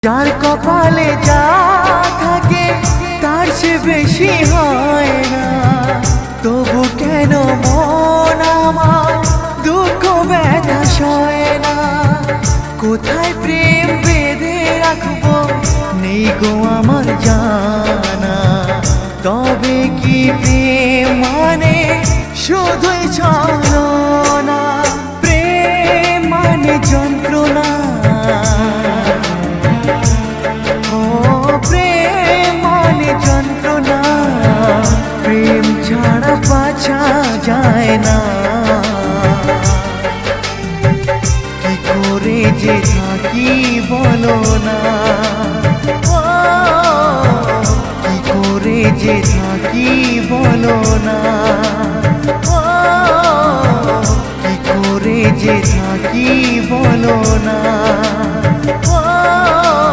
যার কপালে যা থাকে তার সে বেশি হয় না, তবু কেন মন আমার দুঃখ ব্যথা সয় না। কোথায় প্রেম বেঁধে রাখবো নেই গো আমার জানা, তবে কি প্রেম মানে শুধুই ছলনা? প্রেম মানে যন্ত্রণা, প্রেম ছাড়া বাঁচা যায় না। কি করে যে থাকি বলো না, কি করে যে থাকি বলো না, কি করে যে থাকি বলো না।